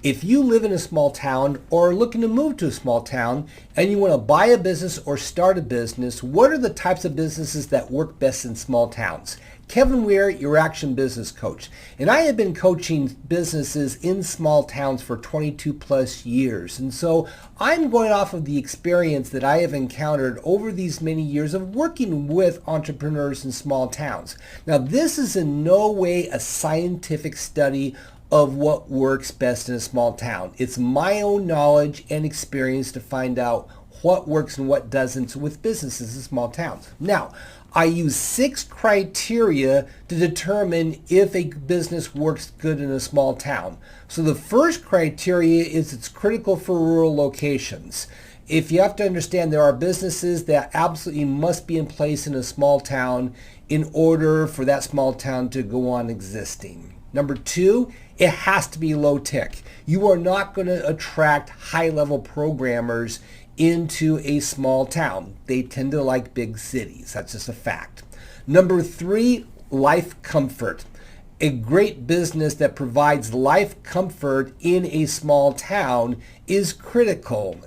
If you live in a small town or are looking to move to a small town and you want to buy a business or start a business, what are the types of businesses that work best in small towns? Kevin Weir, your Action Business Coach. And I have been coaching businesses in small towns for 22 plus years. And so I'm going off of the experience that I have encountered over these many years of working with entrepreneurs in small towns. Now, this is in no way a scientific study of what works best in a small town. It's my own knowledge and experience to find out what works and what doesn't with businesses in small towns. Now, I use 6 criteria to determine if a business works good in a small town. So the first criteria is it's critical for rural locations. If you have to understand, there are businesses that absolutely must be in place in a small town in order for that small town to go on existing. Number 2, it has to be low tech. You are not going to attract high-level programmers into a small town. They tend to like big cities. That's just a fact. Number 3, life comfort. A great business that provides life comfort in a small town is critical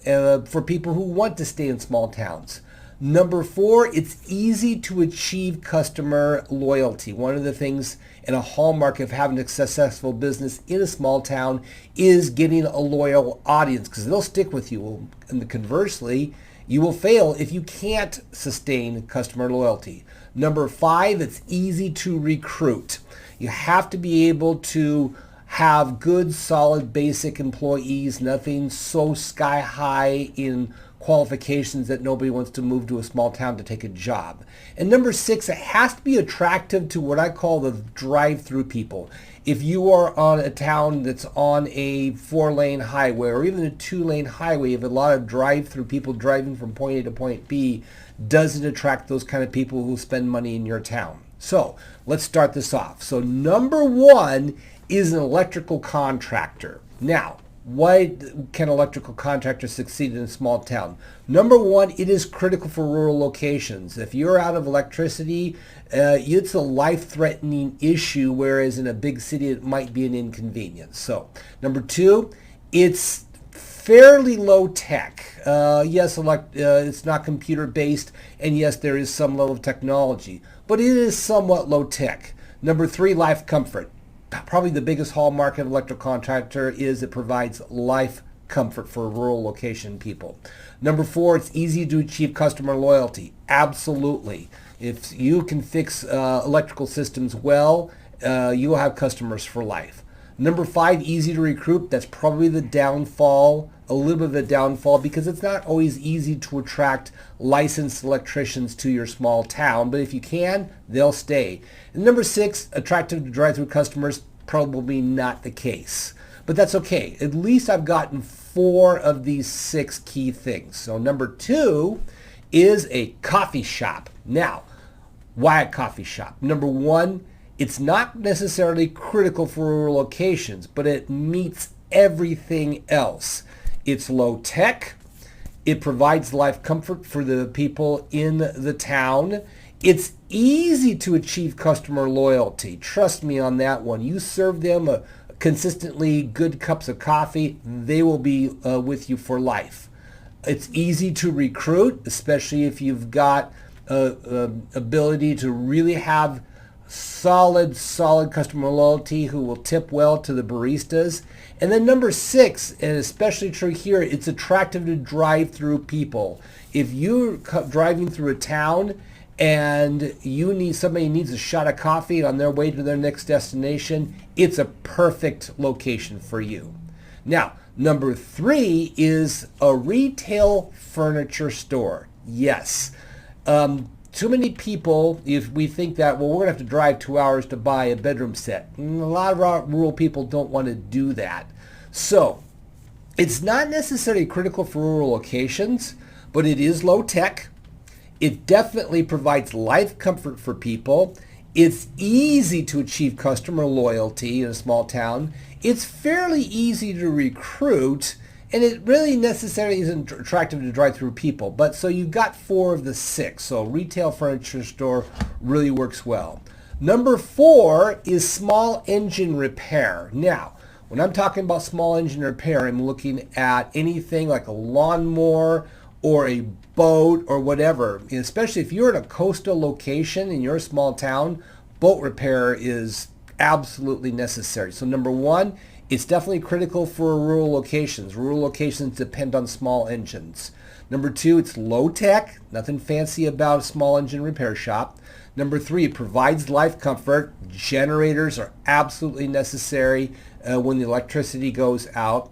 for people who want to stay in small towns. Number 4, it's easy to achieve customer loyalty. One of the things and a hallmark of having a successful business in a small town is getting a loyal audience, because they'll stick with you. And conversely, you will fail if you can't sustain customer loyalty. Number 5, it's easy to recruit. You have to be able to have good, solid, basic employees, nothing so sky high in qualifications that nobody wants to move to a small town to take a job. And number 6, it has to be attractive to what I call the drive-through people. If you are on a town that's on a 4-lane highway or even a 2-lane highway, you have a lot of drive-through people driving from point A to point B, does it attract those kind of people who spend money in your town? So let's start this off. So number 1 is an electrical contractor. Now, why can electrical contractors succeed in a small town? Number 1, it is critical for rural locations. If you're out of electricity, it's a life-threatening issue, whereas in a big city it might be an inconvenience. So, number 2, it's fairly low tech. Yes, it's not computer-based, and yes, there is some level of technology, but it is somewhat low tech. Number 3, life comfort. Probably the biggest hallmark of an electrical contractor is it provides life comfort for rural location people. Number 4, it's easy to achieve customer loyalty. Absolutely. If you can fix electrical systems well, you will have customers for life. Number 5, easy to recruit. That's probably the downfall, a little bit of a downfall, because it's not always easy to attract licensed electricians to your small town, but if you can, they'll stay. And number 6, attractive to drive-through customers, probably not the case. But that's okay. At least I've gotten 4 of these 6 key things. So number 2 is a coffee shop. Now, why a coffee shop? Number 1, it's not necessarily critical for rural locations, but it meets everything else. It's low tech. It provides life comfort for the people in the town. It's easy to achieve customer loyalty. Trust me on that one. You serve them consistently good cups of coffee, they will be with you for life. It's easy to recruit, especially if you've got ability to really have solid customer loyalty who will tip well to the baristas. And then number 6, and especially true here, it's attractive to drive-through people. If you're driving through a town and somebody needs a shot of coffee on their way to their next destination, it's a perfect location for you. Now, number 3 is a retail furniture store. Yes. Too many people, if we think that, well, we're going to have to drive 2 hours to buy a bedroom set. A lot of rural people don't want to do that. So, it's not necessarily critical for rural locations, but it is low tech. It definitely provides life comfort for people. It's easy to achieve customer loyalty in a small town. It's fairly easy to recruit. And it really necessarily isn't attractive to drive-through people. But so you've got 4 of the 6. So retail furniture store really works well. Number 4 is small engine repair. Now, When I'm talking about small engine repair, I'm looking at anything like a lawnmower or a boat or whatever. And especially if you're in a coastal location and you're a small town, boat repair is absolutely necessary. So number one, it's definitely critical for rural locations. Rural locations depend on small engines. Number two, it's low tech, nothing fancy about a small engine repair shop. Number three, it provides life comfort. Generators are absolutely necessary when the electricity goes out.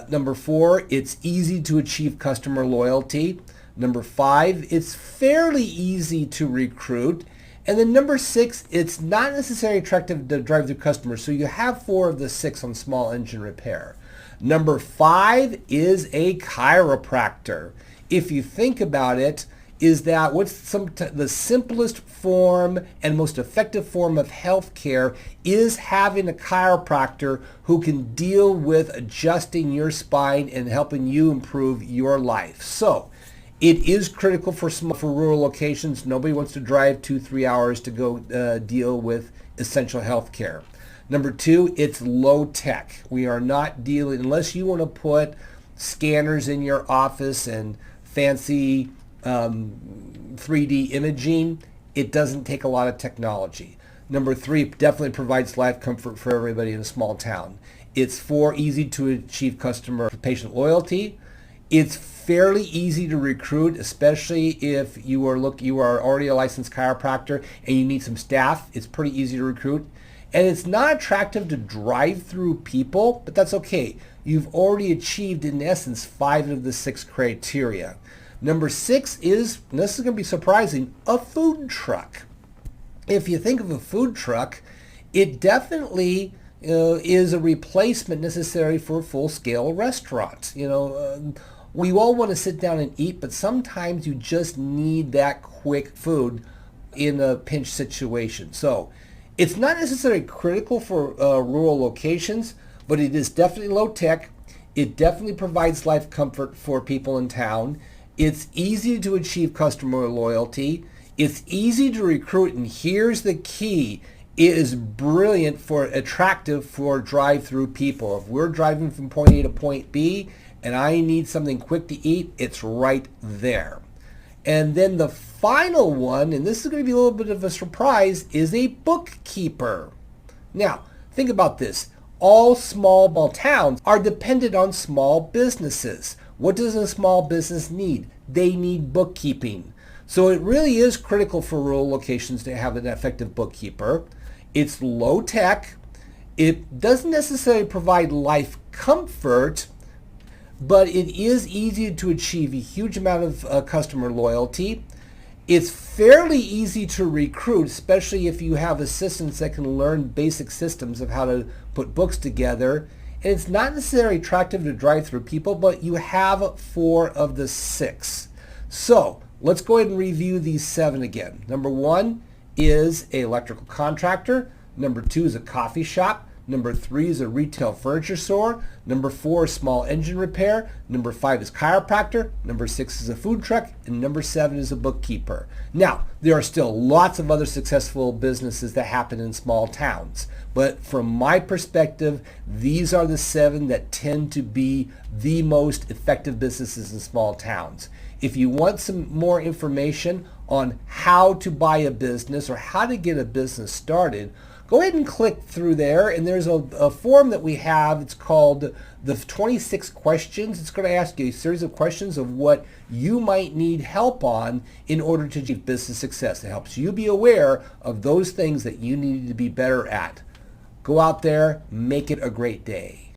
Number four, it's easy to achieve customer loyalty. Number five, it's fairly easy to recruit. And then number six, it's not necessarily attractive to drive through customers. So you have four of the six on small engine repair. Number five is a chiropractor. If you think about it, is that what's the simplest form and most effective form of healthcare is having a chiropractor who can deal with adjusting your spine and helping you improve your life. So it is critical for rural locations. Nobody wants to drive 2-3 hours to go deal with essential healthcare. Number two, it's low tech. We are not dealing, unless you want to put scanners in your office and fancy 3D imaging, it doesn't take a lot of technology. Number three, definitely provides life comfort for everybody in a small town. It's easy to achieve customer patient loyalty. It's fairly easy to recruit, especially if you are already a licensed chiropractor and you need some staff. It's pretty easy to recruit. And it's not attractive to drive through people, but that's okay. You've already achieved, in essence, 5 of the 6 criteria. Number 6 is, and this is going to be surprising, a food truck. If you think of a food truck, it definitely is a replacement necessary for a full-scale restaurant. We all want to sit down and eat, but sometimes you just need that quick food in a pinch situation. So it's not necessarily critical for rural locations, but it is definitely low tech. It definitely provides life comfort for people in town. It's easy to achieve customer loyalty. It's easy to recruit, and here's the key. It is brilliant attractive for drive-through people. If we're driving from point A to point B and I need something quick to eat, it's right there. And then the final one, and this is going to be a little bit of a surprise, is a bookkeeper. Now, think about this. All small towns are dependent on small businesses. What does a small business need? They need bookkeeping. So it really is critical for rural locations to have an effective bookkeeper. It's low tech. It doesn't necessarily provide life comfort, but it is easy to achieve a huge amount of customer loyalty. It's fairly easy to recruit, especially if you have assistants that can learn basic systems of how to put books together. And it's not necessarily attractive to drive through people, but you have 4 of the 6. So let's go ahead and review these 7 again. Number 1 is an electrical contractor. Number 2 is a coffee shop. Number 3 is a retail furniture store. Number 4 is small engine repair. Number 5 is chiropractor. Number 6 is a food truck. And number 7 is a bookkeeper. Now, there are still lots of other successful businesses that happen in small towns. But from my perspective, these are the 7 that tend to be the most effective businesses in small towns. If you want some more information on how to buy a business or how to get a business started, go ahead and click through there, and there's a form that we have. It's called the 26 questions. It's going to ask you a series of questions of what you might need help on in order to achieve business success. It helps you be aware of those things that you need to be better at. Go out there, make it a great day.